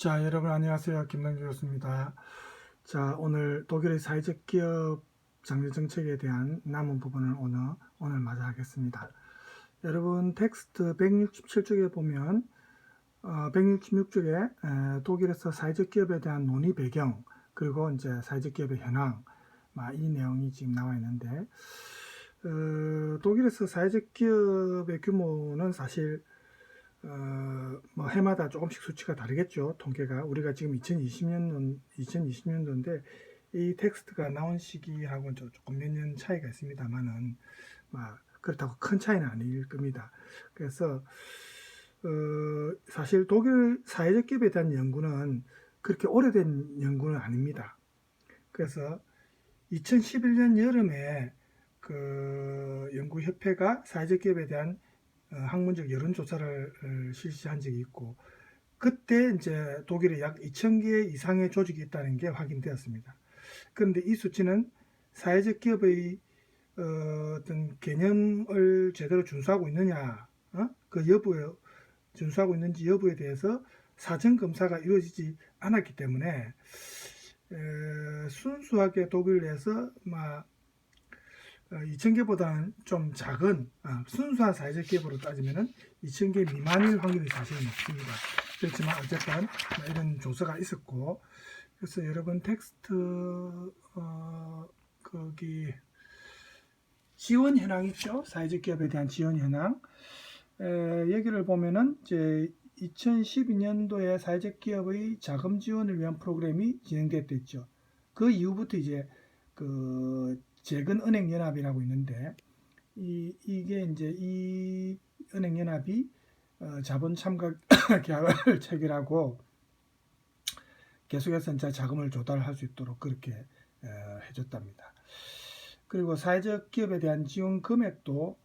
자, 여러분 안녕하세요. 김남규 교수입니다. 자, 오늘 독일의 사회적 기업 장려 정책에 대한 남은 부분을 오늘 마저 하겠습니다. 여러분 텍스트 167쪽에 보면 166쪽에 독일에서 사회적 기업에 대한 논의 배경 그리고 이제 사회적 기업의 현황 이 내용이 지금 나와 있는데 독일에서 사회적 기업의 규모는 사실 해마다 조금씩 수치가 다르겠죠. 통계가 우리가 지금 2020년도인데 이 텍스트가 나온 시기하고는 조금 몇 년 차이가 있습니다만은 그렇다고 큰 차이는 아닐 겁니다. 그래서 사실 독일 사회적 기업에 대한 연구는 그렇게 오래된 연구는 아닙니다. 그래서 2011년 여름에 그 연구협회가 사회적 기업에 대한 학문적 여론조사를 실시한 적이 있고, 그때 이제 독일에 약 2,000개 이상의 조직이 있다는 게 확인되었습니다. 그런데 이 수치는 사회적 기업의 어떤 개념을 제대로 준수하고 있느냐, 그 여부에 준수하고 있는지 여부에 대해서 사전 검사가 이루어지지 않았기 때문에 순수하게 독일 내에서 2,000개보다는 좀 작은 순수한 사회적 기업으로 따지면 2,000개 미만일 확률이 사실 높습니다. 그렇지만 어쨌든 이런 조사가 있었고, 그래서 여러분 텍스트 거기 지원 현황 있죠? 사회적 기업에 대한 지원 현황 여기를 보면은 이제 2012년도에 사회적 기업의 자금 지원을 위한 프로그램이 진행됐댔죠. 그 이후부터 이제 그 재건은행연합이라고 있는데 이게 이제 이 은행연합이 자본 참가 계약을 체결하고 계속해서 이제 자금을 조달할 수 있도록 그렇게 해줬답니다. 그리고 사회적 기업에 대한 지원 금액도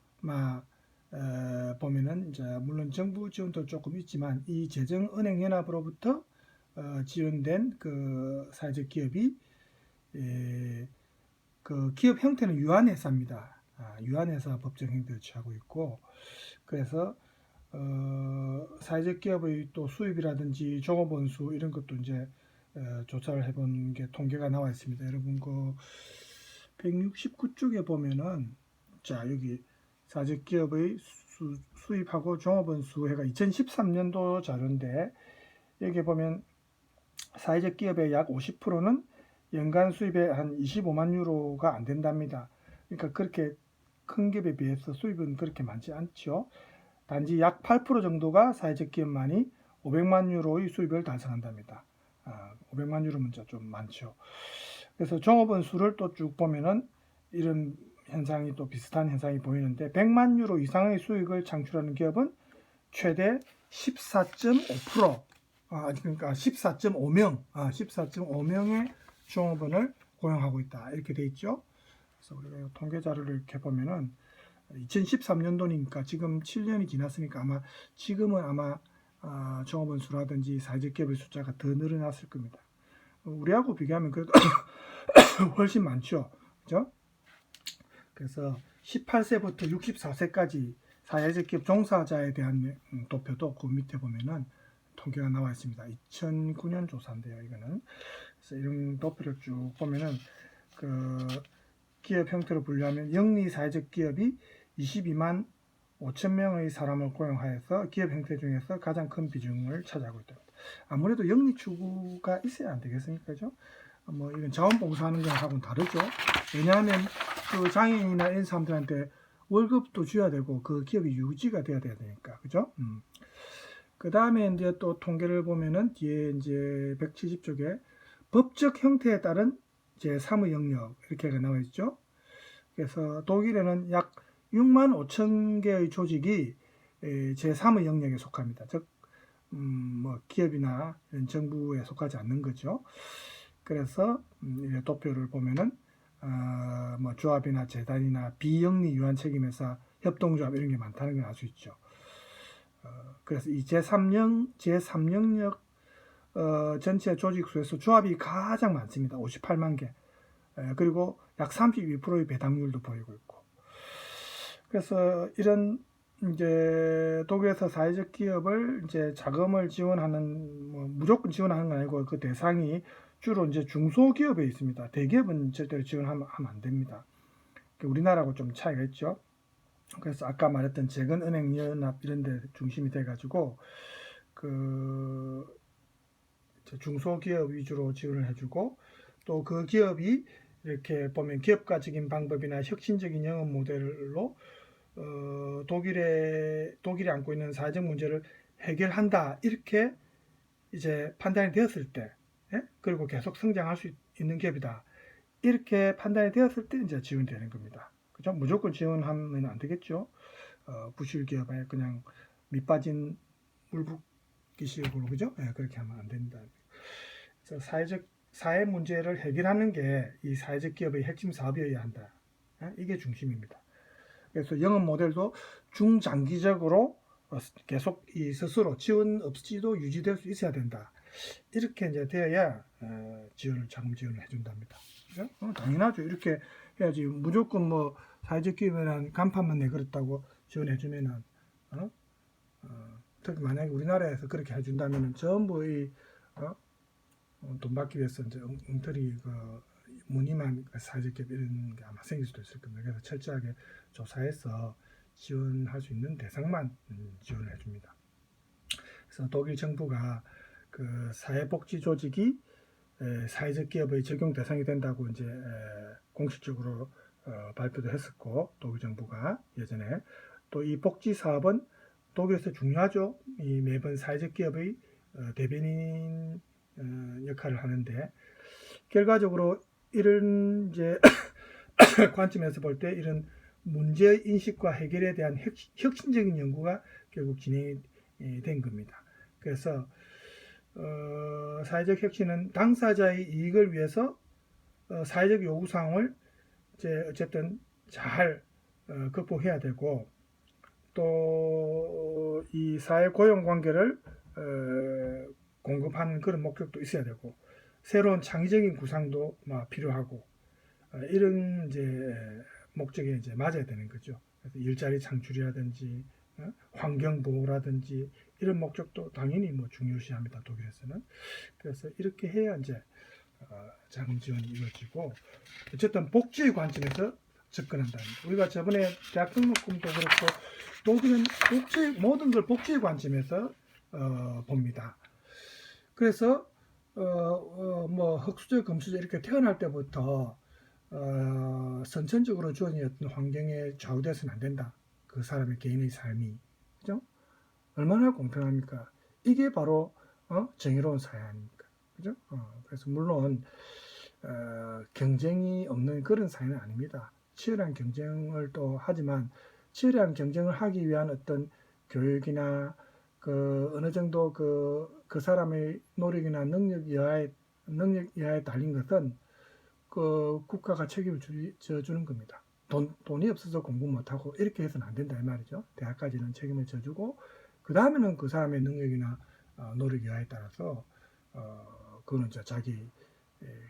보면은 이제 물론 정부 지원도 조금 있지만 이 재정은행연합으로부터 지원된 그 사회적 기업이 그 기업 형태는 유한회사입니다. 유한회사 법정 형태를 취하고 있고, 그래서 사회적 기업의 또 수입이라든지 종업원수 이런 것도 이제 조사를 해본 게 통계가 나와 있습니다. 여러분 그 169쪽에 보면은 자 여기 사회적 기업의 수입하고 종업원수 해가 2013년도 자료인데 여기 보면 사회적 기업의 약 50%는 연간 수입의 한 25만 유로가 안 된답니다. 그러니까 그렇게 큰 기업에 비해서 수입은 그렇게 많지 않죠. 단지 약 8% 정도가 사회적 기업만이 500만 유로의 수입을 달성한답니다. 500만 유로면 좀 많죠. 그래서 종업원 수를 또 쭉 보면은 이런 현상이 또 비슷한 현상이 보이는데 100만 유로 이상의 수익을 창출하는 기업은 최대 14.5% 그러니까 14.5명 14.5명의 종업원을 고용하고 있다 이렇게 돼 있죠. 그래서 우리가 통계 자료를 이렇게 보면은 2013년도니까 지금 7년이 지났으니까 지금은 종업원 수라든지 사회적 기업의 숫자가 더 늘어났을 겁니다. 우리하고 비교하면 그래도 훨씬 많죠. 그죠? 그래서 18세부터 64세까지 사회적 기업 종사자에 대한 도표도 그 밑에 보면은 통계가 나와 있습니다. 2009년 조사인데요, 이거는. 그래서 이런 도표를 쭉 보면은 그 기업 형태로 분류하면 영리 사회적 기업이 22만 5천 명의 사람을 고용하여서 기업 형태 중에서 가장 큰 비중을 차지하고 있다. 아무래도 영리 추구가 있어야 안 되겠습니까? 그죠? 이건 자원봉사하는 거하고는 다르죠. 왜냐하면 그 장애인이나 이런 사람들한테 월급도 줘야 되고 그 기업이 유지가 돼야 되니까. 그죠? 그 다음에 이제 또 통계를 보면은 뒤에 이제 170쪽에 법적 형태에 따른 제3의 영역 이렇게 나와 있죠. 그래서 독일에는 약 6만 5천 개의 조직이 제3의 영역에 속합니다. 즉, 기업이나 정부에 속하지 않는 거죠. 그래서 도표를 보면은 조합이나 재단이나 비영리 유한 책임회사, 협동조합 이런 게 많다는 걸 알 수 있죠. 그래서 이 제3영역 전체 조직 수에서 조합이 가장 많습니다. 58만 개. 그리고 약 32%의 배당률도 보이고 있고. 그래서 이런 이제 독일에서 사회적 기업을 이제 자금을 지원하는 뭐 무조건 지원하는 건 아니고 그 대상이 주로 이제 중소기업에 있습니다. 대기업은 절대로 지원하면 안 됩니다. 우리나라하고 좀 차이가 있죠. 그래서 아까 말했던 재건은행연합 이런 데 중심이 돼 가지고 그 중소기업 위주로 지원을 해주고 또 그 기업이 이렇게 보면 기업가적인 방법이나 혁신적인 영업 모델로 독일이 안고 있는 사회적 문제를 해결한다 이렇게 이제 판단이 되었을 때, 예? 그리고 계속 성장할 수 있는 기업이다 이렇게 판단이 되었을 때 이제 지원되는 겁니다. 그죠? 무조건 지원하면 안 되겠죠. 부실 기업에 그냥 밑빠진 물붓기식으로 그죠? 예, 그렇게 하면 안 된다. 그래서 사회 문제를 해결하는 게 이 사회적 기업의 핵심 사업이어야 한다. 예? 이게 중심입니다. 그래서 영업 모델도 중장기적으로 계속 이 스스로 지원 없이도 유지될 수 있어야 된다. 이렇게 이제 되어야 자금 지원을 해준답니다. 그죠? 당연하죠. 이렇게 해야지. 무조건 뭐 사회적 기업이란 간판만 내걸었다고 지원해주면은 특히 만약에 우리나라에서 그렇게 해준다면은 전부 돈 받기 위해서 이제 엉터리 무늬만 사회적 기업 이런 게 아마 생길 수도 있을 겁니다. 그래서 철저하게 조사해서 지원할 수 있는 대상만 지원을 해줍니다. 그래서 독일 정부가 그 사회복지 조직이 사회적 기업의 적용 대상이 된다고 이제 공식적으로 발표도 했었고 독일 정부가 예전에 또 이 복지 사업은 독일에서 중요하죠. 이 매번 사회적 기업의 대변인 역할을 하는데 결과적으로 이런 이제 관점에서 볼 때 이런 문제 인식과 해결에 대한 혁신적인 연구가 결국 진행이 된 겁니다. 그래서 사회적 혁신은 당사자의 이익을 위해서 사회적 요구사항을 이제 어쨌든 잘 극복해야 되고 또 이 사회 고용 관계를 공급하는 그런 목적도 있어야 되고 새로운 창의적인 구상도 필요하고 이런 이제 목적에 이제 맞아야 되는 거죠. 그래서 일자리 창출이라든지 환경 보호라든지 이런 목적도 당연히 뭐 중요시합니다. 독일에서는. 그래서 이렇게 해야 이제 자금 지원이 이루어지고 어쨌든 복지의 관점에서 접근한다. 우리가 저번에 대학 등록금도 그렇고 독일은 모든 걸 복지의 관점에서 봅니다. 그래서 뭐 흑수저, 금수저 이렇게 태어날 때부터 선천적으로 주어진 어떤 환경에 좌우돼서는 안 된다. 그 사람의 개인의 삶이, 그죠? 얼마나 공평합니까? 이게 바로 정의로운 사회 아닙니까? 그죠? 그래서 물론 경쟁이 없는 그런 사회는 아닙니다. 치열한 경쟁을 또 하지만 치열한 경쟁을 하기 위한 어떤 교육이나 그 어느 정도 그 사람의 노력이나 능력 이하에 달린 것은 그 국가가 책임을 져주는 겁니다. 돈이 없어서 공부 못하고 이렇게 해서는 안 된다 이 말이죠. 대학까지는 책임을 져주고 그 다음에는 그 사람의 능력이나 노력 이하에 따라서 그거는 이제 자기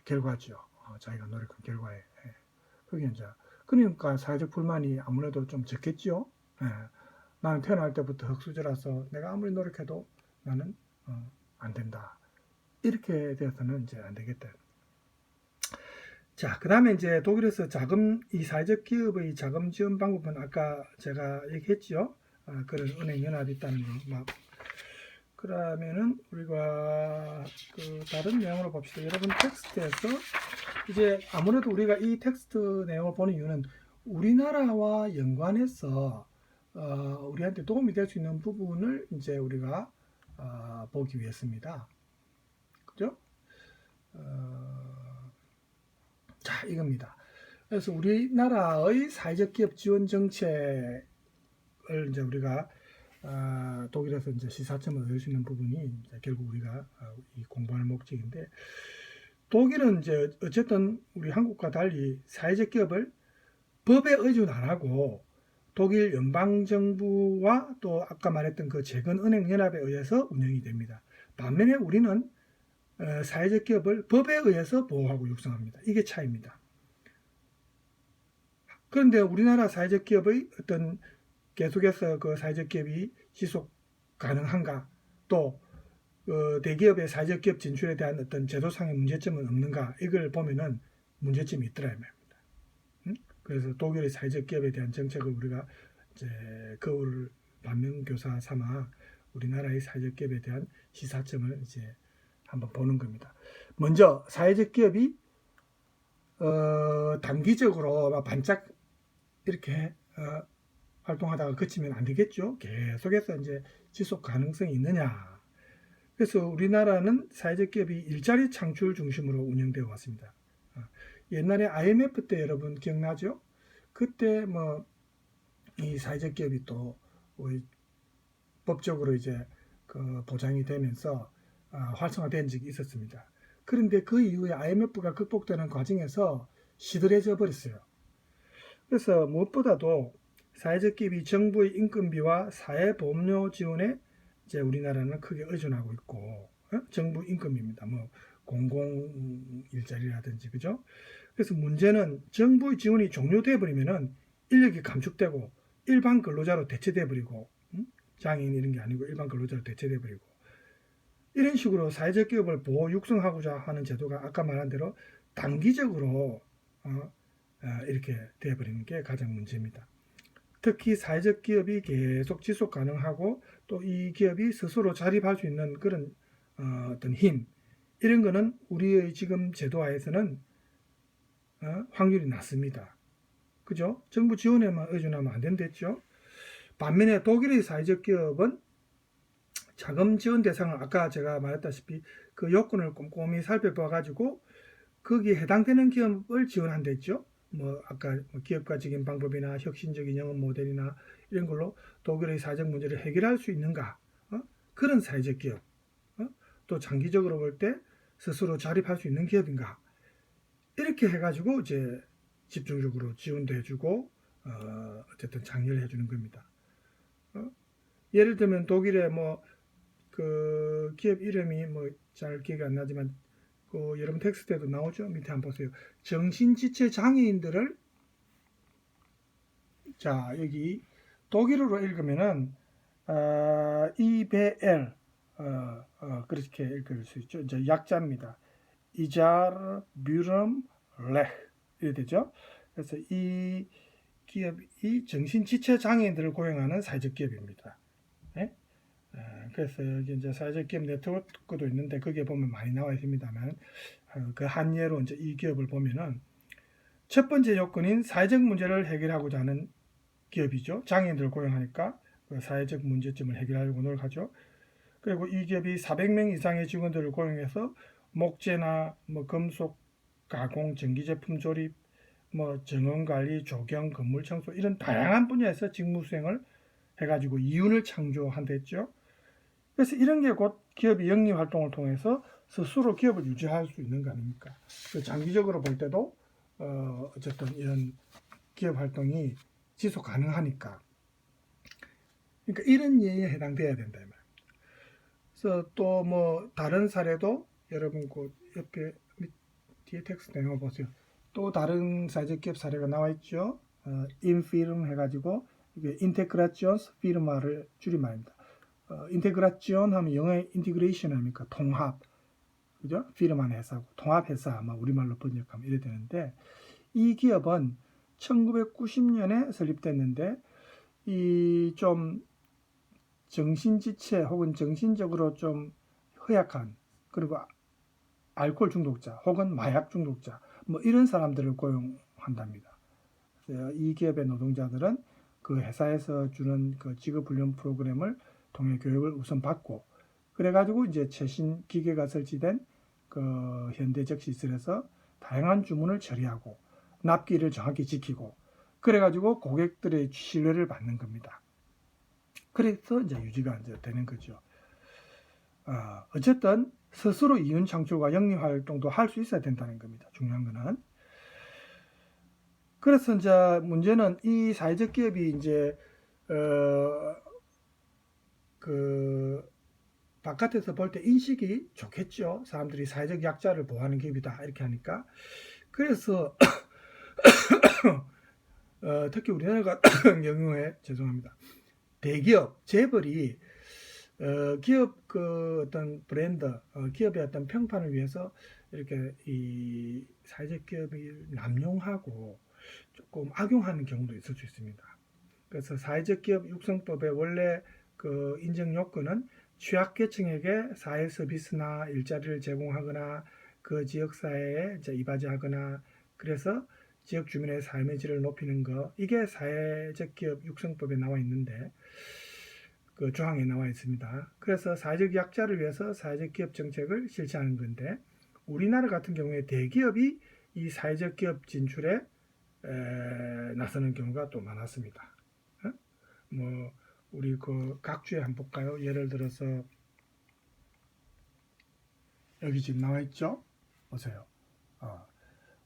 결과죠. 자기가 노력한 결과에 그게 이제 그러니까 사회적 불만이 아무래도 좀 적겠죠. 나는 태어날 때부터 흙수저라서 내가 아무리 노력해도 나는 안 된다. 이렇게 되어서는 이제 안 되겠다. 자, 그 다음에 이제 독일에서 이 사회적 기업의 자금 지원 방법은 아까 제가 얘기했죠. 그런 은행 연합이 있다는 거. 그러면은 우리가 그 다른 내용으로 봅시다. 여러분 텍스트에서 이제 아무래도 우리가 이 텍스트 내용을 보는 이유는 우리나라와 연관해서 우리한테 도움이 될 수 있는 부분을 이제 우리가 보기 위해서입니다. 그죠? 자, 이겁니다. 그래서 우리나라의 사회적 기업 지원 정책을 이제 우리가 독일에서 이제 시사점을 얻을 수 있는 부분이 이제 결국 우리가 이 공부하는 목적인데 독일은 이제 어쨌든 우리 한국과 달리 사회적 기업을 법에 의존 안 하고 독일 연방정부와 또 아까 말했던 그 재건은행연합에 의해서 운영이 됩니다. 반면에 우리는 사회적 기업을 법에 의해서 보호하고 육성합니다. 이게 차이입니다. 그런데 우리나라 사회적 기업의 어떤 계속해서 그 사회적 기업이 지속 가능한가, 또 대기업의 사회적 기업 진출에 대한 어떤 제도상의 문제점은 없는가, 이걸 보면은 문제점이 있더라 이 말입니다. 그래서 독일의 사회적 기업에 대한 정책을 우리가 이제 거울 반면교사 삼아 우리나라의 사회적 기업에 대한 시사점을 이제 한번 보는 겁니다. 먼저 사회적 기업이 단기적으로 반짝 이렇게 활동하다가 그치면 안 되겠죠. 계속해서 이제 지속 가능성이 있느냐. 그래서 우리나라는 사회적 기업이 일자리 창출 중심으로 운영되어 왔습니다. 옛날에 IMF 때 여러분 기억나죠? 그때 뭐 이 사회적 기업이 또 법적으로 이제 그 보장이 되면서 활성화된 적이 있었습니다. 그런데 그 이후에 IMF가 극복되는 과정에서 시들해져 버렸어요. 그래서 무엇보다도 사회적 기업이 정부의 인건비와 사회보험료 지원에 이제 우리나라는 크게 의존하고 있고, 정부 인건비입니다. 뭐 공공 일자리라든지, 그죠? 그래서 문제는 정부의 지원이 종료돼 버리면은 인력이 감축되고 일반 근로자로 대체돼 버리고, 장애인 이런 게 아니고 일반 근로자로 대체돼 버리고, 이런 식으로 사회적 기업을 보호 육성하고자 하는 제도가 아까 말한 대로 단기적으로 이렇게 되어버리는 게 가장 문제입니다. 특히 사회적 기업이 계속 지속 가능하고 또 이 기업이 스스로 자립할 수 있는 그런 어떤 힘, 이런 거는 우리의 지금 제도하에서는 확률이 낮습니다. 그죠? 정부 지원에만 의존하면 안 된댔죠. 반면에 독일의 사회적 기업은 자금 지원 대상을 아까 제가 말했다시피 그 요건을 꼼꼼히 살펴봐 가지고 거기에 해당되는 기업을 지원한댔죠. 뭐 아까 기업가 직임 방법이나 혁신적인 영업 모델이나 이런 걸로 독일의 사회적 문제를 해결할 수 있는가, 그런 사회적 기업, 또 장기적으로 볼 때 스스로 자립할 수 있는 기업인가, 이렇게 해가지고 이제 집중적으로 지원도 해주고 어쨌든 장려를 해주는 겁니다. 예를 들면 독일의 뭐 그 기업 이름이 뭐 잘 기억이 안 나지만 그 여러분 텍스트에도 나오죠. 밑에 한번 보세요. 정신지체 장애인들을, 자 여기 독일어로 읽으면은 IBL 그렇게 읽을 수 있죠. 이제 약자입니다. 이자르 뷰름 레 이렇게 되죠. 그래서 이 기업이 정신지체 장애인들을 고용하는 사회적 기업입니다. 네? 그래서 여기 이제 사회적 기업 네트워크도 있는데 거기에 보면 많이 나와 있습니다만 그 한 예로 이제 이 기업을 보면은 첫 번째 요건인 사회적 문제를 해결하고자 하는 기업이죠. 장애인들을 고용하니까 그 사회적 문제점을 해결하려고 노력하죠. 그리고 이 기업이 400명 이상의 직원들을 고용해서 목재나 뭐 금속 가공, 전기 제품 조립, 뭐 정원 관리, 조경, 건물 청소 이런 다양한 분야에서 직무 수행을 해가지고 이윤을 창조한댔죠. 그래서 이런 게 곧 기업의 영리 활동을 통해서 스스로 기업을 유지할 수 있는 거 아닙니까? 장기적으로 볼 때도 어쨌든 이런 기업 활동이 지속 가능하니까. 그러니까 이런 예에 해당돼야 된다 이 말. 그래서 또 뭐 다른 사례도 여러분 그 옆에 뒤에 텍스트 내용 보세요. 또 다른 사회적 기업 사례가 나와 있죠. 인피름 해가지고 이게 인테그라치온스 피르마를 줄임말입니다. 인테그라치온 하면 영어의 인티그레이션 아닙니까? 통합, 그죠? 피르마는 회사고 통합 회사 아마 우리말로 번역하면 이래 되는데, 이 기업은 1990년에 설립됐는데 이 좀 정신지체 혹은 정신적으로 좀 허약한, 그리고 알코올 중독자 혹은 마약 중독자 뭐 이런 사람들을 고용한답니다. 그래서 이 기업의 노동자들은 그 회사에서 주는 그 직업훈련 프로그램을 통해 교육을 우선 받고, 그래가지고 이제 최신 기계가 설치된 그 현대적 시설에서 다양한 주문을 처리하고 납기를 정확히 지키고, 그래가지고 고객들의 신뢰를 받는 겁니다. 그래서 이제 유지가 이제 되는 거죠. 어쨌든 스스로 이윤 창출과 영리 활동도 할 수 있어야 된다는 겁니다. 중요한 거는. 그래서 이제 문제는 이 사회적 기업이 이제 그 바깥에서 볼 때 인식이 좋겠죠. 사람들이 사회적 약자를 보호하는 기업이다 이렇게 하니까. 그래서 특히 우리나라 같은 경우에 죄송합니다. 대기업, 재벌이 기업 그 어떤 브랜드, 기업의 어떤 평판을 위해서 이렇게 이 사회적 기업을 남용하고 조금 악용하는 경우도 있을 수 있습니다. 그래서 사회적 기업 육성법의 원래 그 인정 요건은 취약계층에게 사회 서비스나 일자리를 제공하거나 그 지역 사회에 이제 이바지하거나 그래서 지역 주민의 삶의 질을 높이는 거 이게 사회적 기업 육성법에 나와 있는데 그 조항에 나와 있습니다. 그래서 사회적 약자를 위해서 사회적 기업 정책을 실시하는 건데 우리나라 같은 경우에 대기업이 이 사회적 기업 진출에 나서는 경우가 또 많았습니다. 뭐 우리 그 각주에 한번 볼까요? 예를 들어서 여기 지금 나와 있죠? 보세요.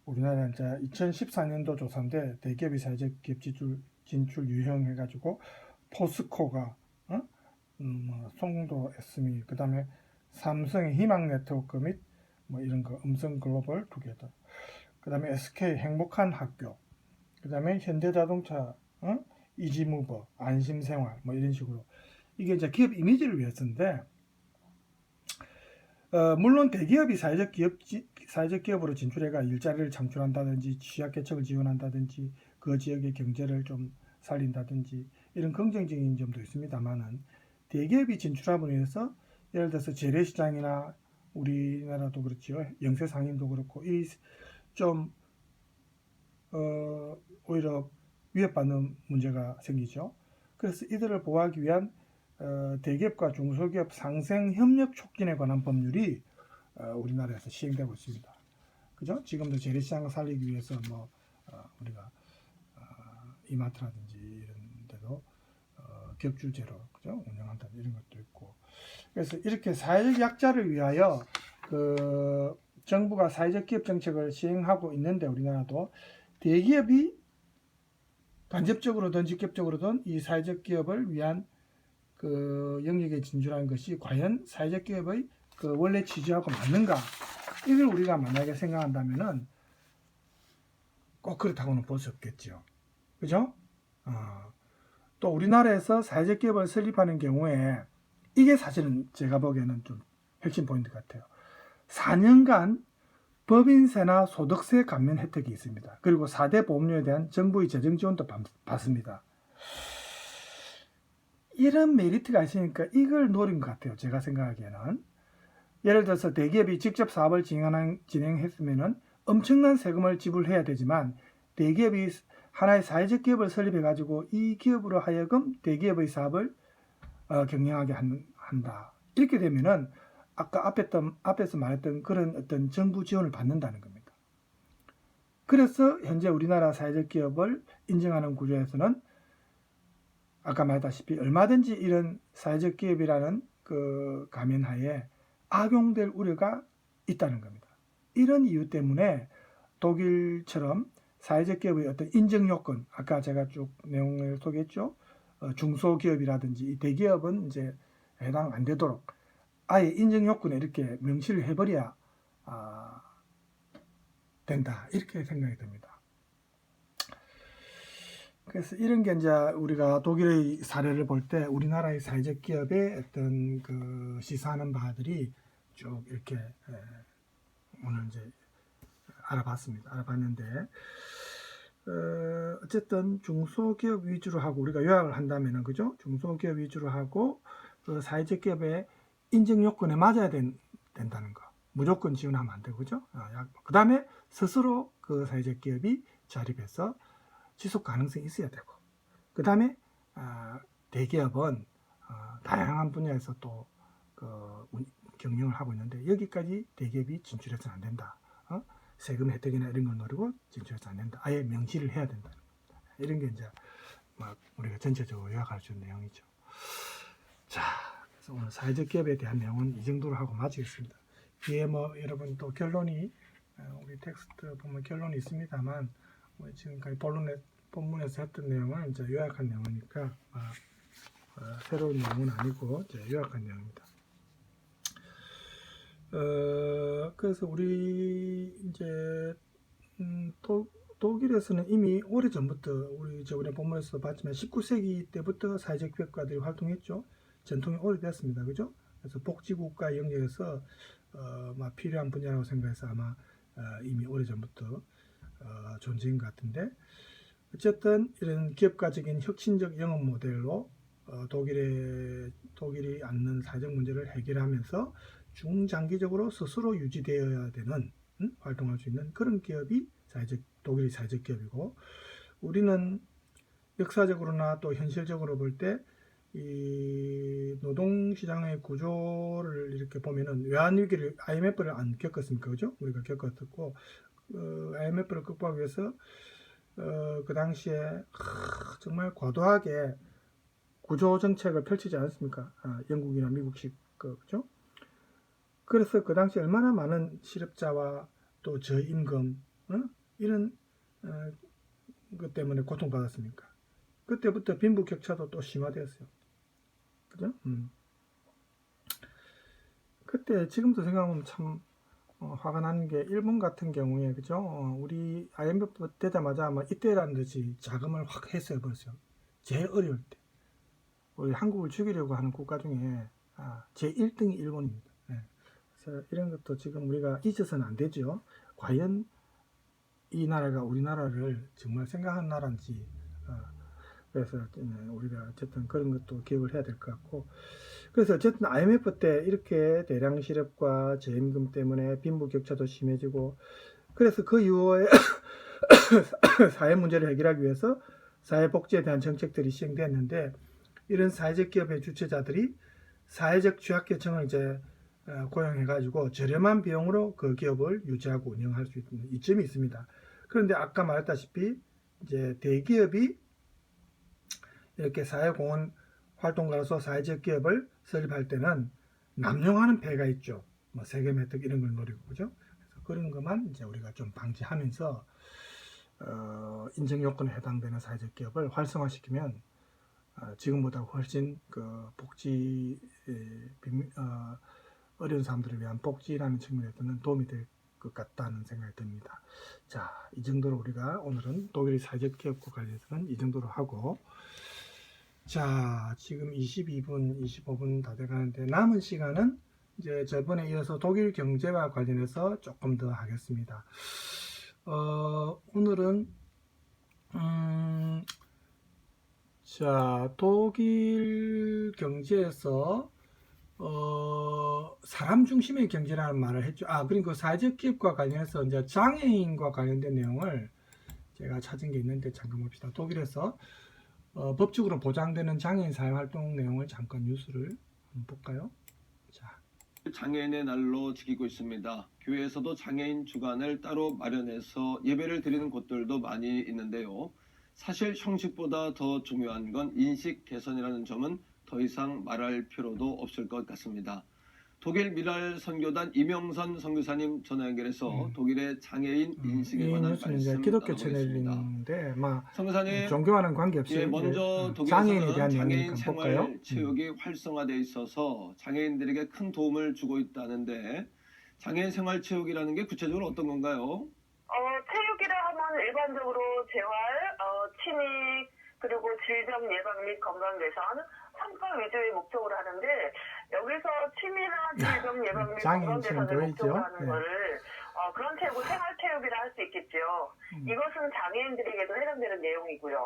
우리나라 이제 2014년도 조사인데 대기업이 사회적 기업 진출 유형해가지고 포스코가 송도 SME 그 다음에 삼성의 희망 네트워크 및 뭐 이런 거 음성 글로벌 투게더 그 다음에 SK 행복한 학교 그 다음에 현대자동차 이지무버 안심생활 뭐 이런 식으로 이게 이제 기업 이미지를 위해서인데 물론 대기업이 사회적 기업으로 진출해가 일자리를 창출한다든지 취약계층을 지원한다든지 그 지역의 경제를 좀 살린다든지 이런 긍정적인 점도 있습니다만은 대기업이 진출함으로 해서 예를 들어서 재래시장이나 우리나라도 그렇죠. 영세상인도 그렇고 이 좀 오히려 위협받는 문제가 생기죠. 그래서 이들을 보호하기 위한 대기업과 중소기업 상생 협력 촉진에 관한 법률이 우리나라에서 시행되고 있습니다. 그죠? 지금도 재래시장을 살리기 위해서 뭐 우리가 이마트라든지 이런 데도 격주제로 그죠? 운영한다 이런 것도 있고. 그래서 이렇게 사회적 약자를 위하여 그 정부가 사회적 기업 정책을 시행하고 있는데 우리나라도 대기업이 간접적으로든 직접적으로든 이 사회적 기업을 위한 그 영역에 진출하는 것이 과연 사회적 기업의 그 원래 취지하고 맞는가? 이걸 우리가 만약에 생각한다면은 꼭 그렇다고는 볼 수 없겠죠. 그죠? 또 우리나라에서 사회적 기업을 설립하는 경우에 이게 사실은 제가 보기에는 좀 핵심 포인트 같아요. 4년간 법인세나 소득세 감면 혜택이 있습니다. 그리고 4대 보험료에 대한 정부의 재정 지원도 받습니다. 이런 메리트가 있으니까 이걸 노린 것 같아요. 제가 생각하기에는. 예를 들어서 대기업이 직접 사업을 진행했으면 엄청난 세금을 지불해야 되지만 대기업이 하나의 사회적 기업을 설립해가지고 이 기업으로 하여금 대기업의 사업을 경영하게 한다. 이렇게 되면은 아까 앞에서 말했던 그런 어떤 정부 지원을 받는다는 겁니다. 그래서 현재 우리나라 사회적 기업을 인정하는 구조에서는 아까 말했다시피 얼마든지 이런 사회적 기업이라는 그 가면하에 악용될 우려가 있다는 겁니다. 이런 이유 때문에 독일처럼 사회적 기업의 어떤 인정 요건, 아까 제가 쭉 내용을 소개했죠. 중소기업이라든지 대기업은 이제 해당 안 되도록 아예 인정 요건에 이렇게 명시를 해버려야 된다. 이렇게 생각이 듭니다. 그래서 이런 게 이제 우리가 독일의 사례를 볼 때 우리나라의 사회적 기업의 어떤 그 시사하는 바들이 쭉 이렇게 오늘 이제 알아봤는데 어쨌든 중소기업 위주로 하고 우리가 요약을 한다면은 그죠? 중소기업 위주로 하고 그 사회적 기업의 인정 요건에 맞아야 된다는 거. 무조건 지원하면 안 되고 그죠? 그 다음에 스스로 그 사회적 기업이 자립해서 지속 가능성이 있어야 되고 그 다음에 대기업은 다양한 분야에서 또 경영을 하고 있는데 여기까지 대기업이 진출해서는 안 된다. 세금 혜택이나 이런 걸 노리고 진출해서 안 된다. 아예 명시를 해야 된다. 이런 게 이제 막 우리가 전체적으로 요약할 수 있는 내용이죠. 자, 그래서 오늘 사회적 기업에 대한 내용은 이 정도로 하고 마치겠습니다. 뒤에 뭐 여러분 또 결론이 우리 텍스트 보면 결론이 있습니다만 지금까지 본문에서 했던 내용을 이제 요약한 내용이니까 새로운 내용은 아니고 이제 요약한 내용입니다. 그래서 우리 이제 독일에서는 이미 오래전부터 우리 저번에 본문에서 봤지만 19세기 때부터 사회적 기업가들이 활동했죠. 전통이 오래됐습니다. 그죠? 그래서 복지국가 영역에서 막 필요한 분야라고 생각해서 아마 이미 오래전부터 존재인 것 같은데, 어쨌든 이런 기업가적인 혁신적 영업 모델로 독일이 안는 사회적 문제를 해결하면서 중장기적으로 스스로 유지되어야 되는 활동할 수 있는 그런 기업이 독일의 사회적 기업이고, 우리는 역사적으로나 또 현실적으로 볼 때 이 노동시장의 구조를 이렇게 보면은 외환위기를 IMF를 안 겪었습니까? 그죠? 우리가 겪었고, IMF를 극복하기 위해서 그 당시에 정말 과도하게 구조 정책을 펼치지 않았습니까? 영국이나 미국식 그죠? 그래서 그 당시 얼마나 많은 실업자와 또 저임금 이런 것 때문에 고통받았습니까? 그때부터 빈부격차도 또 심화되었어요. 그죠? 그때 지금도 생각하면 참 화가 나는 게 일본 같은 경우에 그죠? 우리 IMF 되자마자 아마 이때라는 듯이 자금을 확 했어요 벌써. 제일 어려울 때. 우리 한국을 죽이려고 하는 국가 중에 제 1등이 일본입니다. 네. 그래서 이런 것도 지금 우리가 잊어서는 안 되죠. 과연 이 나라가 우리나라를 정말 생각한 나라인지 그래서 우리가 어쨌든 그런 것도 기억을 해야 될 것 같고, 그래서 어쨌든 IMF 때 이렇게 대량 실업과 저임금 때문에 빈부격차도 심해지고, 그래서 그 이후에 사회 문제를 해결하기 위해서 사회복지에 대한 정책들이 시행됐는데, 이런 사회적 기업의 주체자들이 사회적 취약계층을 이제 고용해가지고 저렴한 비용으로 그 기업을 유지하고 운영할 수 있는 이점이 있습니다. 그런데 아까 말했다시피 이제 대기업이 이렇게 사회공헌 활동가로서 사회적 기업을 설립할 때는 남용하는 폐해가 있죠. 뭐 세금 혜택 이런 걸 노리고 그죠? 그래서 그런 것만 이제 우리가 좀 방지하면서 인정 요건에 해당되는 사회적 기업을 활성화시키면 지금보다 훨씬 그 복지 어려운 사람들을 위한 복지라는 측면에서는 도움이 될 것 같다는 생각이 듭니다. 자, 이 정도로 우리가 오늘은 독일의 사회적 기업과 관련해서는 이 정도로 하고, 자, 지금 22분, 25분 다 돼가는데 남은 시간은 이제 저번에 이어서 독일 경제와 관련해서 조금 더 하겠습니다. 오늘은 자, 독일 경제에서 사람 중심의 경제라는 말을 했죠. 그리고 사회적 기업과 관련해서 이제 장애인과 관련된 내용을 제가 찾은 게 있는데 잠깐 봅시다. 독일에서 법적으로 보장되는 장애인 사회활동 내용을 잠깐 뉴스를 한번 볼까요? 자, 장애인의 날로 지키고 있습니다. 교회에서도 장애인 주간을 따로 마련해서 예배를 드리는 곳들도 많이 있는데요. 사실 형식보다 더 중요한 건 인식 개선이라는 점은 더 이상 말할 필요도 없을 것 같습니다. 독일 미랄 선교단 이명선 선교사님 전화 연결해서 독일의 장애인 인식에 이 관한 뉴스는 이제 말씀 기독교 나눠보겠습니다. 채널인데 선교사님, 종교와는 관계없이 먼저 장애인에 독일에서는 대한 장애인 내용이니까 볼까요? 생활 체육이 활성화되어 있어서 장애인들에게 큰 도움을 주고 있다는데 장애인 생활 체육이라는 게 구체적으로 어떤 건가요? 체육이라 하면 일반적으로 재활, 취미, 그리고 질병 예방 및 건강 개선, 성과 위주의 목적으로 하는데, 여기서 취미나 질병 예방 및 건강 개선을 목적으로 하는 거를 그런 체육을 생활 체육이라 할 수 있겠죠. 이것은 장애인들에게도 해당되는 내용이고요.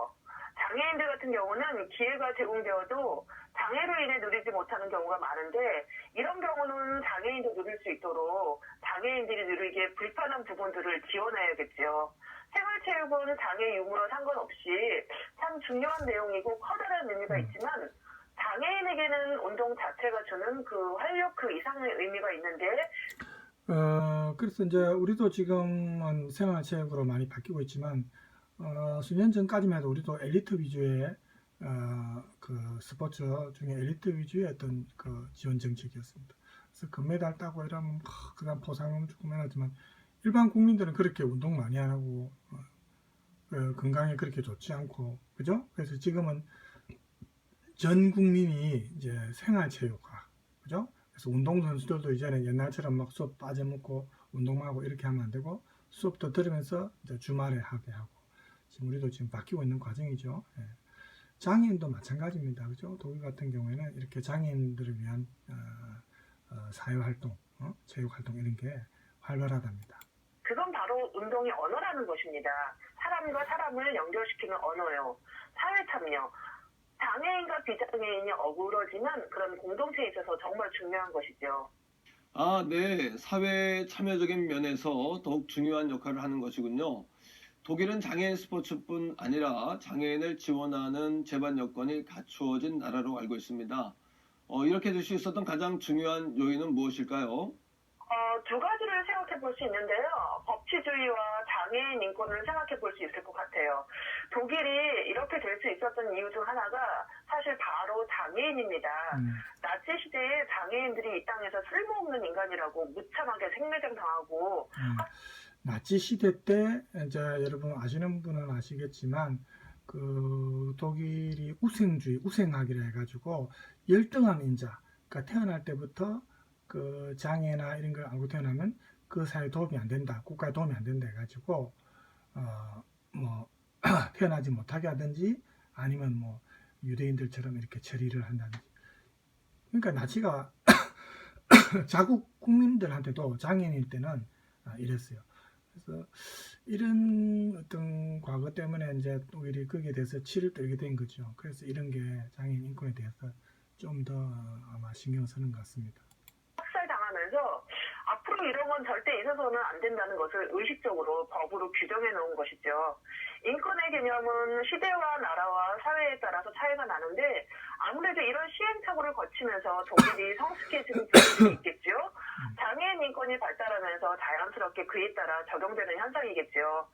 장애인들 같은 경우는 기회가 제공되어도 장애로 인해 누리지 못하는 경우가 많은데, 이런 경우는 장애인도 누릴 수 있도록 장애인들이 누리기에 불편한 부분들을 지원해야겠죠. 생활체육은 장애 유무와 상관없이 참 중요한 내용이고 커다란 의미가 있지만, 장애인에게는 운동 자체가 주는 그 활력 그 이상의 의미가 있는데, 그래서 이제 우리도 지금은 생활체육으로 많이 바뀌고 있지만, 수년 전까지만 해도 우리도 엘리트 위주의 그 스포츠 중에 엘리트 위주의 어떤 그 지원 정책이었습니다. 그래서 금메달 따고 이러면 그다음 포상금 주고 하지만 일반 국민들은 그렇게 운동 많이 안 하고 건강에 그렇게 좋지 않고 그죠? 그래서 지금은 전 국민이 이제 생활체육화 그죠? 그래서 운동선수들도 이제는 옛날처럼 막 수업 빠져먹고 운동만 하고 이렇게 하면 안 되고 수업도 들으면서 이제 주말에 하게 하고 지금 우리도 지금 바뀌고 있는 과정이죠. 예. 장애인도 마찬가지입니다. 그죠? 독일 같은 경우에는 이렇게 장애인들을 위한 사회활동, 체육활동 이런 게 활발하답니다. 그건 바로 운동의 언어라는 것입니다. 사람과 사람을 연결시키는 언어요. 사회 참여. 장애인과 비장애인이 어우러지는 그런 공동체에 있어서 정말 중요한 것이죠. 아, 네. 사회 참여적인 면에서 더욱 중요한 역할을 하는 것이군요. 독일은 장애인 스포츠뿐 아니라 장애인을 지원하는 제반 여건이 갖추어진 나라로 알고 있습니다. 이렇게 될 수 있었던 가장 중요한 요인은 무엇일까요? 두 가지를 생각해 볼 수 있는데요. 법치주의와 장애인 인권을 생각해 볼 수 있을 것 같아요. 독일이 이렇게 될 수 있었던 이유 중 하나가 사실 바로 장애인입니다. 나치 시대에 장애인들이 이 땅에서 쓸모없는 인간이라고 무참하게 생매장 당하고 나치 시대 때 이제 여러분 아시는 분은 아시겠지만 그 독일이 우생학이라 해가지고 열등한 인자, 그러니까 태어날 때부터 그 장애나 이런 걸 안고 태어나면 그 사회에 도움이 안 된다, 국가에 도움이 안 된다 해가지고 뭐 태어나지 못하게 하든지 아니면 뭐 유대인들처럼 이렇게 처리를 한다든지. 그러니까 나치가 자국 국민들한테도 장애인일 때는 이랬어요. 그래서 이런 어떤 과거 때문에 이제 독일이 거기에 대해서 치를 떨게 된 거죠. 그래서 이런 게 장애인 인권에 대해서 좀 더 아마 신경 쓰는 것 같습니다. 학살당하면서 앞으로 이런 건 절대 있어서는 안 된다는 것을 의식적으로 법으로 규정해 놓은 것이죠. 인권의 개념은 시대와 나라와 사회에 따라서 차이가 나는데 아무래도 이런 시행착오를 거치면서 독일이 성숙해지는 부분이 있겠죠. 장애인 인권이 발달하면서 자연스럽게 그에 따라 적용되는 현상이겠죠.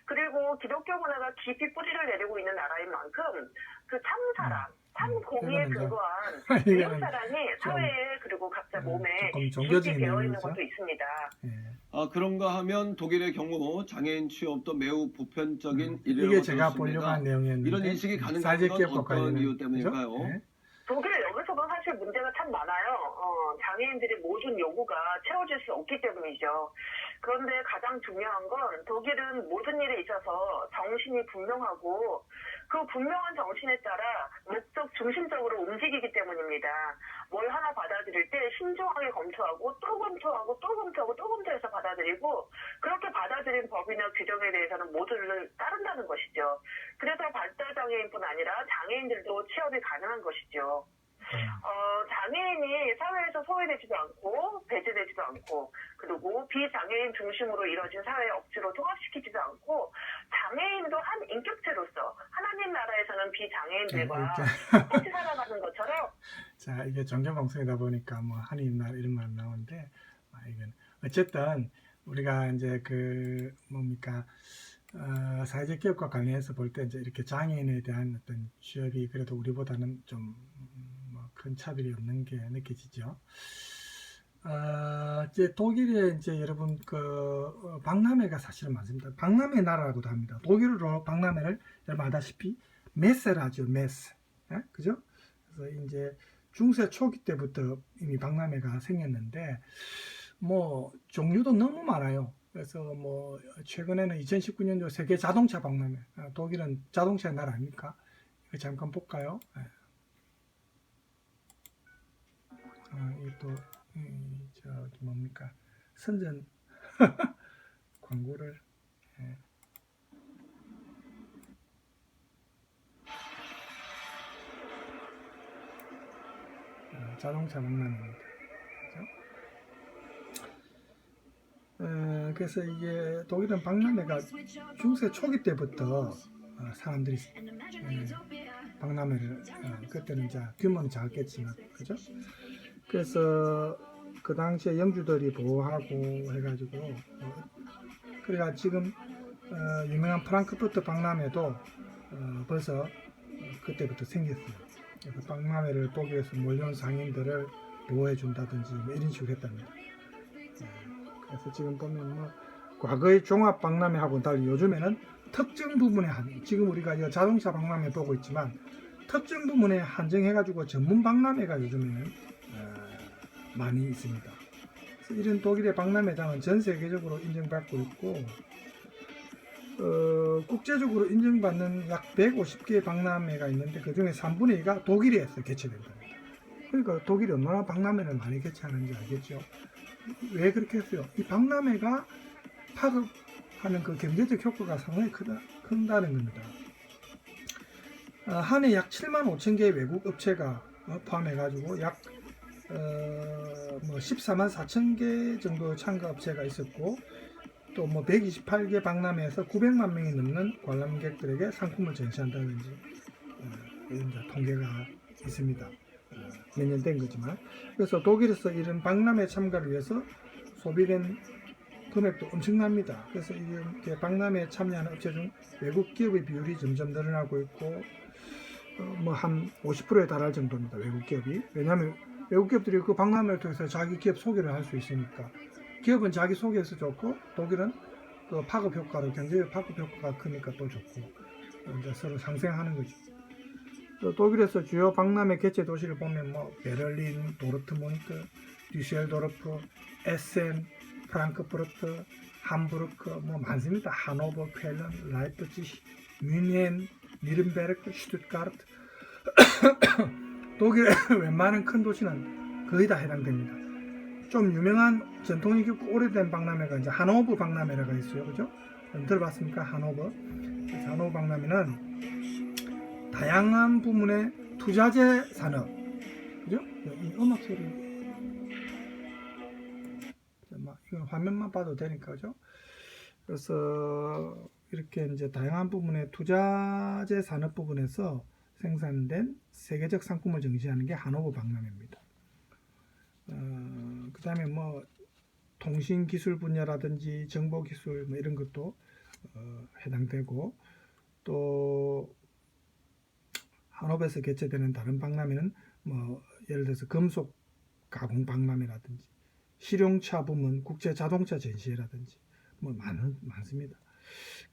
그리고 기독교 문화가 깊이 뿌리를 내리고 있는 나라인 만큼 그 참사랑, 참공의에 이거는 근거한 이거는 이웃사랑이 사회에 그리고 각자 몸에 조금 깊이 종교적인 배어 있는 내용이죠. 것도 있습니다. 예. 그런가 하면 독일의 경우 장애인 취업도 매우 보편적인 이게 일이라고 제가 보려고 들었습니다. 한 내용이었는데 이런 인식이 가능한 사회적 건 기업과 어떤 관련된 이유 때문일까요? 거죠? 예. 독일 여기서도 사실 문제가 참 많아요. 장애인들의 모든 요구가 채워질 수 없기 때문이죠. 그런데 가장 중요한 건 독일은 모든 일에 있어서 정신이 분명하고 그 분명한 정신에 따라 목적 중심적으로 움직이기 때문입니다. 뭘 하나 받아들일 때 신중하게 검토하고 또 검토하고 또 검토하고 또 검토해서 받아들이고 그렇게 받아들인 법이나 규정에 대해서는 모두를 따른다는 것이죠. 그래서 발달장애인뿐 아니라 장애인들도 취업이 가능한 것이죠. 장애인이 사회에서 소외되지도 않고 배제되지도 않고 그리고 비장애인 중심으로 이뤄진 사회의 억지로 통합시키지도 않고 장애인도 한 인격체로서 하나님 나라에서는 비장애인들과 같이 살아가는 것처럼 자, 이게 종교방송이다 보니까 뭐 한인말 이런 말 나오는데 이건 어쨌든 우리가 이제 그 뭡니까 사회적 기업과 관련해서 볼 때 이제 이렇게 장애인에 대한 어떤 취업이 그래도 우리보다는 좀 큰 차별이 없는 게 느껴지죠. 이제 독일에 이제 여러분 그 박람회가 사실은 많습니다. 박람회 나라라고도 합니다. 독일어로 박람회를 여러분 아다시피 메세라죠, 메세. 예? 그죠? 그래서 이제 중세 초기 때부터 이미 박람회가 생겼는데 뭐 종류도 너무 많아요. 그래서 뭐 최근에는 2019년도 세계 자동차 박람회, 독일은 자동차의 나라 아닙니까? 이거 잠깐 볼까요? 이또 저기 뭡니까 선전 광고를 자동차 박람회입니다. 그래서 이게 독일은 박람회가 중세 초기 때부터 사람들이 박람회를 그때는 이제 규모는 작겠지만 그죠? 그래서 그 당시에 영주들이 보호하고 해가지고 그래가 지금 유명한 프랑크푸르트 박람회도 벌써 그때부터 생겼어요. 그래서 박람회를 보기 위해서 몰려온 상인들을 보호해 준다든지 뭐 이런 식으로 했답니다. 그래서 지금 보면 뭐 과거의 종합 박람회하고 달리 요즘에는 특정 부분에 지금 우리가 이 자동차 박람회 보고 있지만 특정 부분에 한정해가지고 전문 박람회가 요즘에는 많이 있습니다. 이런 독일의 박람회장은 전 세계적으로 인정받고 있고 국제적으로 인정받는 약 150개의 박람회가 있는데 그 중에 3분의 2가 독일에서 개최된 겁니다. 그러니까 독일이 얼마나 박람회를 많이 개최하는지 알겠죠. 왜 그렇게 했어요? 이 박람회가 파급하는 그 경제적 효과가 상당히 큰다는 겁니다. 한 해 약 7만 5천 개의 외국 업체가 포함해가지고 약 14만 4천 개 정도 참가 업체가 있었고 또 128개 박람회에서 900만 명이 넘는 관람객들에게 상품을 전시한다든지 이런 통계가 있습니다. 몇 년 된 거지만. 그래서 독일에서 이런 박람회 참가를 위해서 소비된 금액도 엄청납니다. 그래서 이렇게 박람회에 참여하는 업체 중 외국 기업의 비율이 점점 늘어나고 있고 한 50%에 달할 정도입니다. 외국 기업이. 왜냐하면 외국 기업들이 그 박람회를 통해서 자기 기업 소개를 할 수 있으니까. 기업은 자기 소개해서 좋고 독일은 그 파급 효과로 경제적 파급 효과가 크니까 또 좋고 이제 서로 상생하는 거죠. 또 독일에서 주요 박람회 개최 도시를 보면 베를린, 도르트문트, düsseldorf, 에센, 프랑크푸르트, 함부르크 많습니다. 하노버, 쾰른, 라이프치히, 뮌헨, 니른베르크, 슈투트가르트 독일의 웬만한 큰 도시는 거의 다 해당됩니다. 좀 유명한 전통이 깊고 오래된 박람회가 이제 하노버 박람회라고 있어요. 그죠? 들어봤습니까? 하노버. 하노버 박람회는 다양한 부문의 투자재 산업. 그죠? 이 음악 소리. 이건 화면만 봐도 되니까, 그죠? 그래서 이렇게 이제 다양한 부분의 투자재 산업 부분에서 생산된 세계적 상품을 전시하는 게 하노버 박람회입니다. 그 다음에 통신기술 분야라든지 정보기술 이런 것도 해당되고 또 하노버에서 개최되는 다른 박람회는 예를 들어서 금속 가공 박람회라든지 실용차 부문 국제 자동차 전시회라든지 많습니다.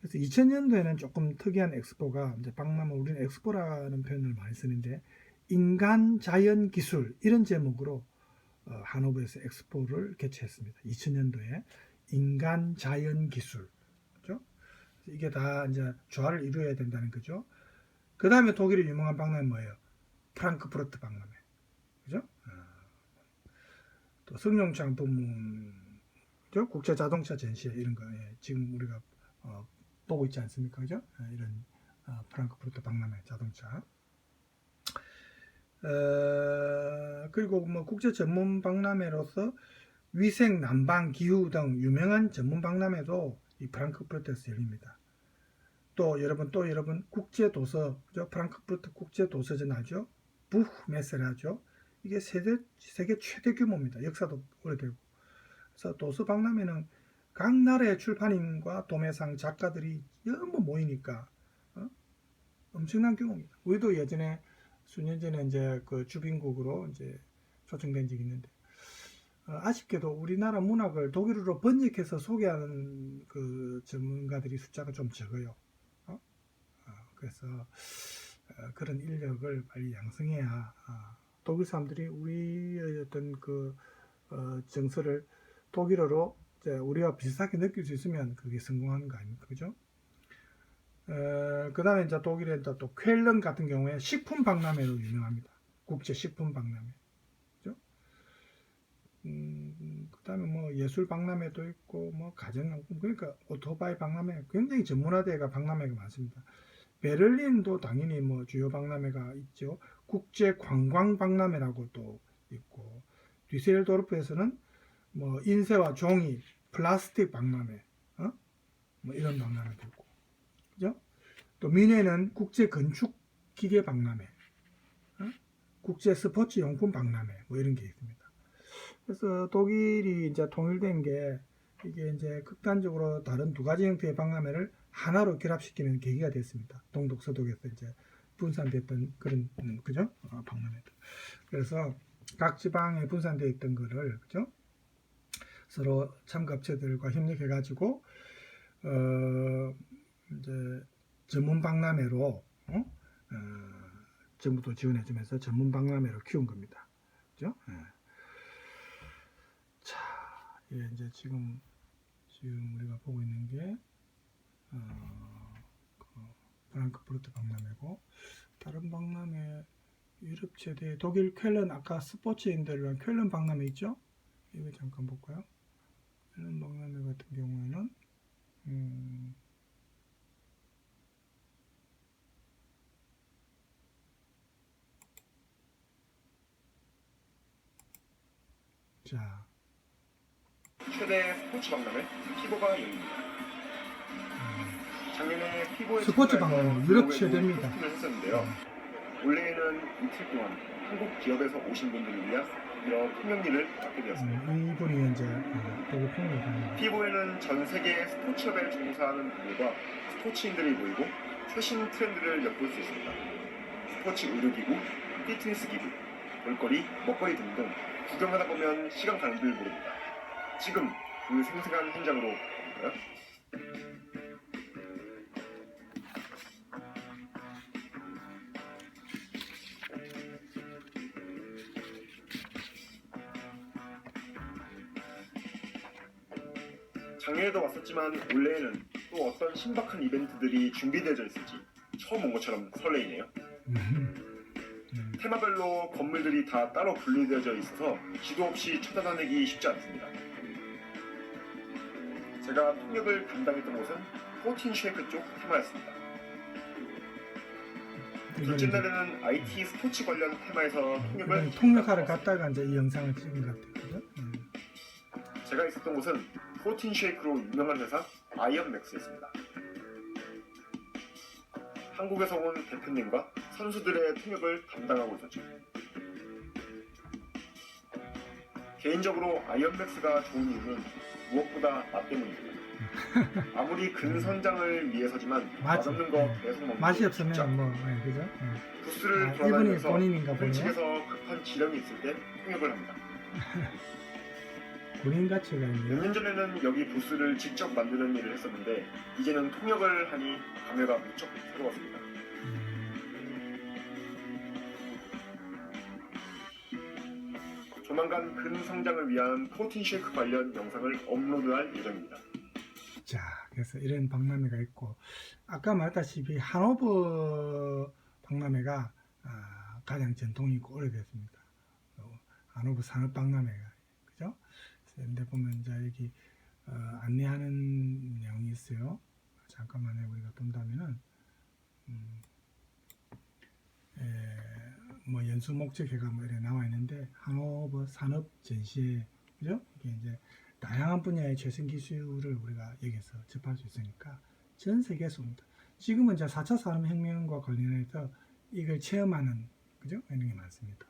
그래서 2000년도에는 조금 특이한 엑스포가 이제 박람회 우리는 엑스포라는 표현을 많이 쓰는데 인간 자연 기술 이런 제목으로 하노버에서 엑스포를 개최했습니다. 2000년도에 인간 자연 기술, 그죠? 이게 다 이제 조화를 이루어야 된다는 거죠. 그 다음에 독일의 유명한 박람회 뭐예요? 프랑크푸르트 박람회, 그죠? 또 승용차 부문, 그죠? 국제 자동차 전시회 이런 거 지금 우리가 보고 있지 않습니까, 그죠? 이런 프랑크푸르트 박람회 자동차. 그리고 국제 전문 박람회로서 위생, 난방, 기후 등 유명한 전문 박람회도 이 프랑크푸르트에서 열립니다. 또 여러분 국제 도서, 그죠? 프랑크푸르트 국제 도서전 알죠? 부흐메세라죠. 이게 세계 최대 규모입니다. 역사도 오래되고. 그래서 도서 박람회는 각 나라의 출판인과 도매상 작가들이 전부 모이니까 엄청난 규모입니다. 우리도 예전에 수년 전에 이제 그 주빈국으로 이제 초청된 적이 있는데 아쉽게도 우리나라 문학을 독일어로 번역해서 소개하는 그 전문가들이 숫자가 좀 적어요. 그래서 그런 인력을 빨리 양성해야 독일 사람들이 우리의 어떤 그 정서를 독일어로 이제 우리와 비슷하게 느낄 수 있으면 그게 성공하는 거 아닙니까, 그죠? 그 다음에 이제 독일에 또 쾰른 같은 경우에 식품 박람회로 유명합니다. 국제 식품 박람회, 그죠? 그 다음에 예술 박람회도 있고 가정용품, 그러니까 오토바이 박람회, 굉장히 전문화되가 박람회가 많습니다. 베를린도 당연히 주요 박람회가 있죠. 국제 관광 박람회라고 또 있고, düsseldorf에서는 인쇄와 종이, 플라스틱 박람회, 이런 박람회도 있고, 그죠? 또 뮌헨은 국제 건축 기계 박람회, 국제 스포츠 용품 박람회, 이런 게 있습니다. 그래서 독일이 이제 통일된 게 이게 이제 극단적으로 다른 두 가지 형태의 박람회를 하나로 결합시키는 계기가 됐습니다. 동독 서독에서 이제 분산됐던 그런 그죠? 박람회들. 그래서 각 지방에 분산되어 있던 거를, 그죠? 서로 참가업체들과 협력해가지고 이제 전문 박람회로 정부도 지원해주면서 전문 박람회로 키운 겁니다. 그죠? 자, 예, 이제 지금 우리가 보고 있는 게 그 프랑크푸르트 박람회고, 다른 박람회 유럽 최대 독일 쾰른, 아까 스포츠인들이랑 쾰른 박람회 있죠? 이거 잠깐 볼까요? 쾰른 박람회 같은 경우에는 자, 최대 스포츠 박람회 피보가 열립니다. 작년에 피보에 스포츠 참가해서 박람회 유럽 글로벌 최대입니다. 포스팅을 했었는데요. 올해는 이틀 동안 한국 기업에서 오신 분들을 위한 여러 통역일을 맡게 되었습니다. 이분이 이제 독일 평론가입니다. 피보에는 전 세계 스포츠업에 종사하는 분들과 스포츠인들이 모이고 최신 트렌드를 엿볼 수 있습니다. 스포츠 의료기구, 피트니스 기구, 볼거리, 먹거리 등등 구경하다 보면 시간 가는 줄 모릅니다. 지금 그 생생한 현장으로 가볼까요? 작년에도 왔었지만 올해에는 또 어떤 신박한 이벤트들이 준비되어져 있을지 처음 온 것처럼 설레이네요. 테마별로 건물들이 다 따로 분리되어져 있어서 지도 없이 찾아다니기 쉽지 않습니다. 제가 통역을 담당했던 곳은 포틴 쉐이크 쪽 테마였습니다. 둘째 날에는 IT 스포츠 관련 테마에서 통역을 통역하러 갔다가 이제 이 영상을 찍은 것 같아요. 그죠? 제가 있었던 곳은 프로틴 쉐이크로 유명한 회사 아이언맥스였습니다. 한국에서 온 대표님과 선수들의 통역을 담당하고 있었죠. 개인적으로 아이언맥스가 좋은 이유는 무엇보다 맛 때문입니다. 아무리 근선장을 위해서지만 맛없는 거 계속 먹는 맛이 게 쉽지 없으면 않고 뭐 그죠? 부스를 이분이 돌아다니면서 본인인가 보네요. 흠집에서 급한 지령이 있을 때 통역을 합니다. 본인 가치가 몇 있네요. 년 전에는 여기 부스를 직접 만드는 일을 했었는데 이제는 통역을 하니 감회가 무척 새로웠습니다. 조만간 근성장을 위한 프로틴 쉐이크 관련 영상을 업로드할 예정입니다. 자, 그래서 이런 박람회가 있고, 아까 말했다시피 하노버 박람회가 가장 전통이 있고 오래됐습니다. 하노버 산업박람회가, 그죠? 근데 보면 이제 여기 안내하는 내용이 있어요. 잠깐만요, 우리가 본다면은 뭐 연수 목적회가 뭐 이렇게 나와 있는데, 하노버 산업 전시회, 그죠? 이게 이제 다양한 분야의 최신 기술을 우리가 여기서 접할 수 있으니까 전 세계에서 옵니다. 지금은 이제 4차 산업혁명과 관련해서 이걸 체험하는, 그죠? 이런 게 많습니다.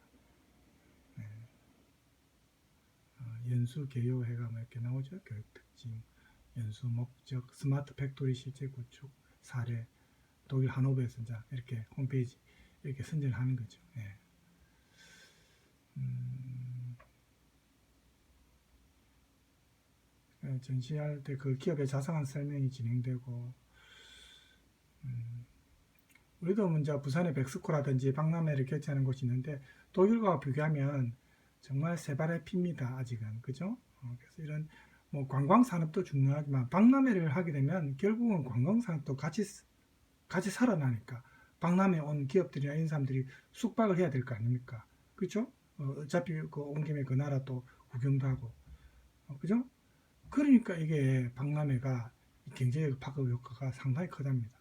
네. 연수 개요회가 뭐 이렇게 나오죠. 교육 특징, 연수 목적, 스마트 팩토리 실제 구축, 사례, 독일 하노버에서 이제 이렇게 홈페이지 이렇게 선전하는 거죠. 예. 전시할 때 그 기업의 자상한 설명이 진행되고, 우리도 이제 부산의 백스코라든지 박람회를 개최하는 곳이 있는데 독일과 비교하면 정말 새발의 피입니다. 아직은, 그죠? 그래서 이런 뭐 관광 산업도 중요하지만 박람회를 하게 되면 결국은 관광 산업도 같이 살아나니까 박람회 온 기업들이나 이런 사람들이 숙박을 해야 될 거 아닙니까? 그죠? 어차피 그 온 김에 그 나라 또 구경도 하고, 그죠? 그러니까 이게 박람회가 경제적 파급 효과가 상당히 크답니다.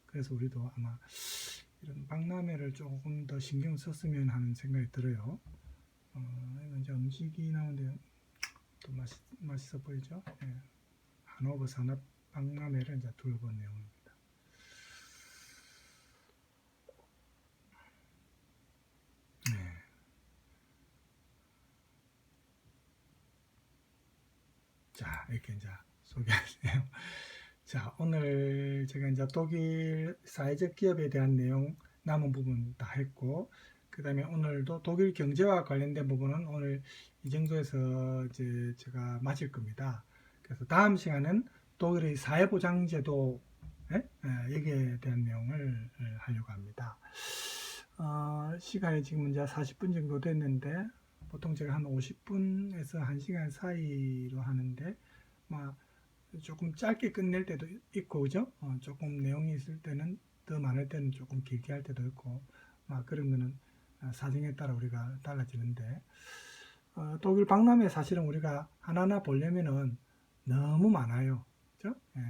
그래서 우리도 아마 이런 박람회를 조금 더 신경 썼으면 하는 생각이 들어요. 이건 이제 음식이 나오는데 또 맛있어 보이죠? 예. 하노버 산업 박람회를 이제 둘러본 내용입니다. 네. 자, 이렇게 이제 소개하세요. 자, 오늘 제가 이제 독일 사회적 기업에 대한 내용 남은 부분 다 했고, 그 다음에 오늘도 독일 경제와 관련된 부분은 오늘 이 정도에서 이제 제가 마칠 겁니다. 그래서 다음 시간은 독일의 사회보장제도 여기에 대한 내용을 하려고 합니다. 시간이 지금 이제 40분 정도 됐는데 보통 제가 한 50분에서 1시간 사이로 하는데 막 조금 짧게 끝낼 때도 있고 그죠? 조금 내용이 있을 때는 더 많을 때는 조금 길게 할 때도 있고 막 그런 거는 사정에 따라 우리가 달라지는데 독일 박람회 사실은 우리가 하나하나 보려면은 너무 많아요. 그죠? 예,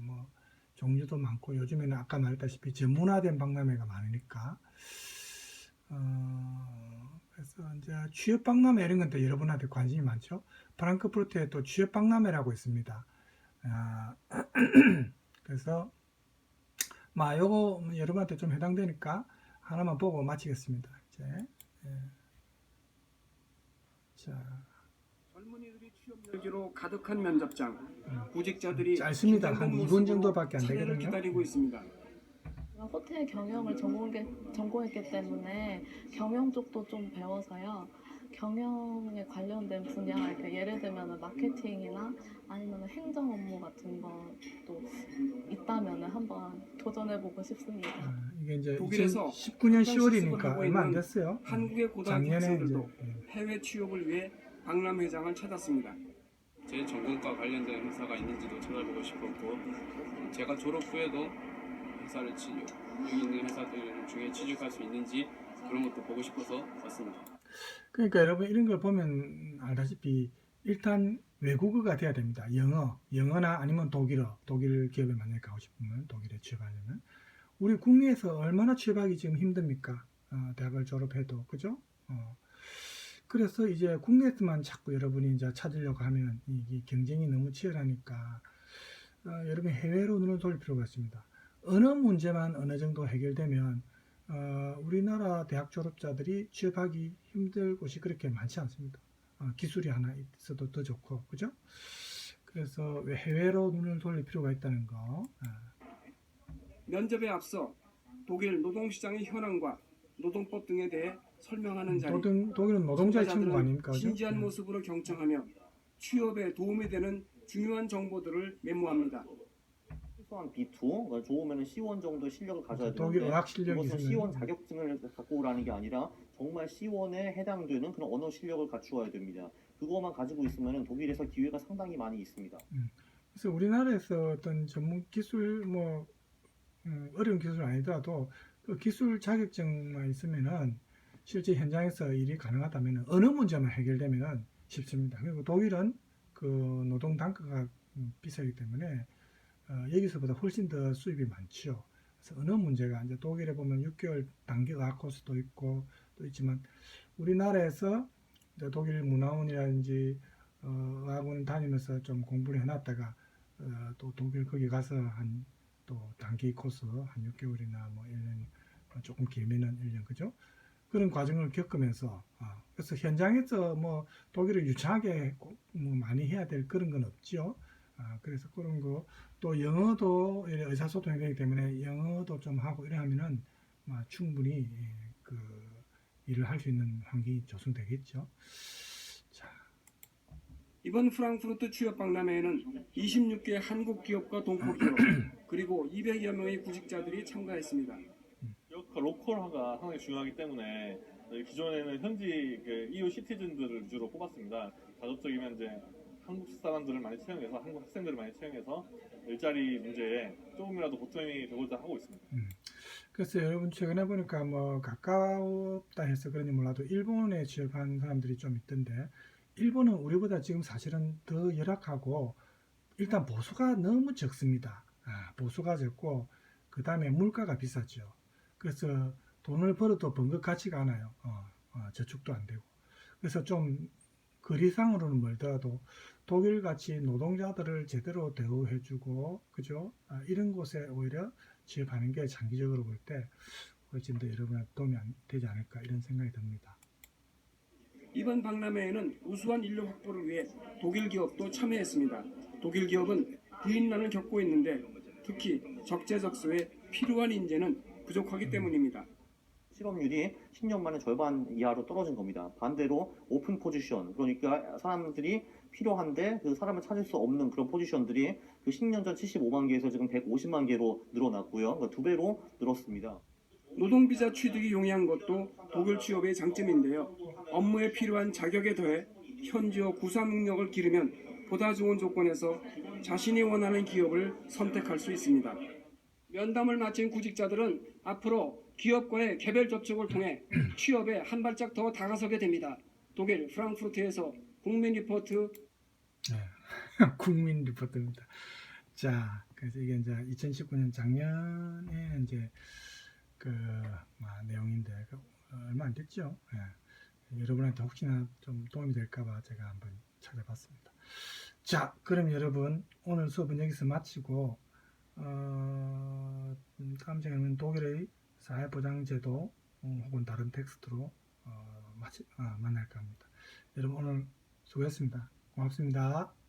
뭐 종류도 많고 요즘에는 아까 말했다시피 전문화된 박람회가 많으니까 그래서 이제 취업 박람회 이런 건 또 여러분한테 관심이 많죠. 프랑크푸르트에 또 취업 박람회라고 있습니다. 그래서 요거 여러분한테 좀 해당되니까 하나만 보고 마치겠습니다. 이제 자. 젊은이들이 취업 열기로 가득한 면접장, 구직자들이 짧습니다. 긴장된 한 2분 모습으로 정도밖에 안 차례를 되거든요. 기다리고 있습니다. 호텔 경영을 전공했기 때문에 경영 쪽도 좀 배워서요. 경영에 관련된 분야, 그러니까 예를 들면 마케팅이나 아니면 행정 업무 같은 것도 있다면 한번 도전해보고 싶습니다. 이게 이제 독일에서 2019년 현장 10월이니까 실습을 하고 얼마 안 있는 됐어요. 한국의 고등학교 작년에 학생들도 이제 해외 취업을 위해 박람회장을 찾았습니다. 제 전공과 관련된 회사가 있는지도 찾아보고 싶었고 제가 졸업 후에도 회사를 여기 있는 회사들 중에 취직할 수 있는지 그런 것도 보고 싶어서 왔습니다. 그러니까 여러분 이런 걸 보면 알다시피 일단 외국어가 돼야 됩니다. 영어나 아니면 독일어, 독일 기업에 만약에 가고 싶으면 독일에 취업하려면 우리 국내에서 얼마나 취업하기 지금 힘듭니까? 대학을 졸업해도 그죠? 그래서 이제 국내에서만 자꾸 여러분이 이제 찾으려고 하면 이게 경쟁이 너무 치열하니까 여러분 해외로 눈을 돌릴 필요가 있습니다. 언어 문제만 어느 정도 해결되면 우리나라 대학 졸업자들이 취업하기 힘들 곳이 그렇게 많지 않습니다. 기술이 하나 있어도 더 좋고 그죠? 그래서 왜 해외로 눈을 돌릴 필요가 있다는 거. 면접에 앞서 독일 노동시장의 현황과 노동법 등에 대해 설명하는 자리. 독일은 노동자의 천국 참가자들은 아닙니까? 그죠? 진지한 모습으로 경청하며 취업에 도움이 되는 중요한 정보들을 메모합니다. 최소한 B2, 좋으면 C1 정도 실력을 가져야 독일 되는데 어학 실력이 이것은 있으면 C1 자격증을 갖고 오라는 게 아니라 정말 C1에 해당되는 그런 언어 실력을 갖추어야 됩니다. 그거만 가지고 있으면 독일에서 기회가 상당히 많이 있습니다. 그래서 우리나라에서 어떤 전문 기술 어려운 기술 아니더라도 그 기술 자격증만 있으면은 실제 현장에서 일이 가능하다면 어느 문제만 해결되면은 쉽습니다. 그리고 독일은 그 노동 단가가 비싸기 때문에 여기서보다 훨씬 더 수입이 많죠. 그래서 어느 문제가 이제 독일에 보면 6개월 단기 어학 코스도 있고 또 있지만 우리나라에서 이제 독일 문화원이라든지 어학원 다니면서 좀 공부를 해놨다가 또 독일 거기 가서 한 또 단기 코스 한 6개월이나 뭐 1년 조금 길면은 1년 그죠? 그런 과정을 겪으면서 그래서 현장에서 뭐 독일을 유창하게 뭐 많이 해야 될 그런 건 없죠. 그래서 그런 거 또 영어도 의사소통이 되기 때문에 영어도 좀 하고 이래 하면은 충분히 그 일을 할 수 있는 환경이 조성되겠죠. 자, 이번 프랑크푸르트 취업 박람회에는 26개 한국 기업과 동포 기업 그리고 200여 명의 구직자들이 참가했습니다. 로컬화가 상당히 중요하기 때문에 기존에는 현지 EU 시티즌들을 위주로 뽑았습니다. 가급적이면 이제 한국 사람들을 많이 채용해서 한국 학생들을 많이 채용해서 일자리 문제에 조금이라도 보탬이 되고자 하고 있습니다. 그래서 여러분 최근에 보니까 뭐 가까웠다 해서 그런지 몰라도 일본에 취업한 사람들이 좀 있던데 일본은 우리보다 지금 사실은 더 열악하고 일단 보수가 너무 적습니다. 보수가 적고 그 다음에 물가가 비싸죠. 그래서 돈을 벌어도 번 것 같지가 않아요. 저축도 안 되고. 그래서 좀 거리상으로는 멀더라도 독일같이 노동자들을 제대로 대우해주고 그죠? 이런 곳에 오히려 취업하는 게 장기적으로 볼 때 훨씬 더 여러분한테 도움이 되지 않을까 이런 생각이 듭니다. 이번 박람회에는 우수한 인력 확보를 위해 독일 기업도 참여했습니다. 독일 기업은 비인난을 겪고 있는데 특히 적재적소에 필요한 인재는 부족하기 때문입니다. 실업률이 10년 만에 절반 이하로 떨어진 겁니다. 반대로 오픈 포지션, 그러니까 사람들이 필요한데 그 사람을 찾을 수 없는 그런 포지션들이 그 10년 전 75만 개에서 지금 150만 개로 늘어났고요. 그러니까 2배로 늘었습니다. 노동비자 취득이 용이한 것도 독일 취업의 장점인데요. 업무에 필요한 자격에 더해 현지어 구사 능력을 기르면 보다 좋은 조건에서 자신이 원하는 기업을 선택할 수 있습니다. 면담을 마친 구직자들은 앞으로 기업과의 개별 접촉을 통해 취업에 한 발짝 더 다가서게 됩니다. 독일 프랑크푸르트에서 국민 리포트 네. 국민 리포트입니다. 자, 그래서 이게 이제 2019년 작년에 이제 내용인데 얼마 안 됐죠. 예. 여러분한테 혹시나 좀 도움이 될까봐 제가 한번 찾아봤습니다. 자, 그럼 여러분 오늘 수업은 여기서 마치고 다음 시간에는 독일의 사회보장제도 혹은 다른 텍스트로 만날까 합니다. 여러분 오늘 수고했습니다. 고맙습니다.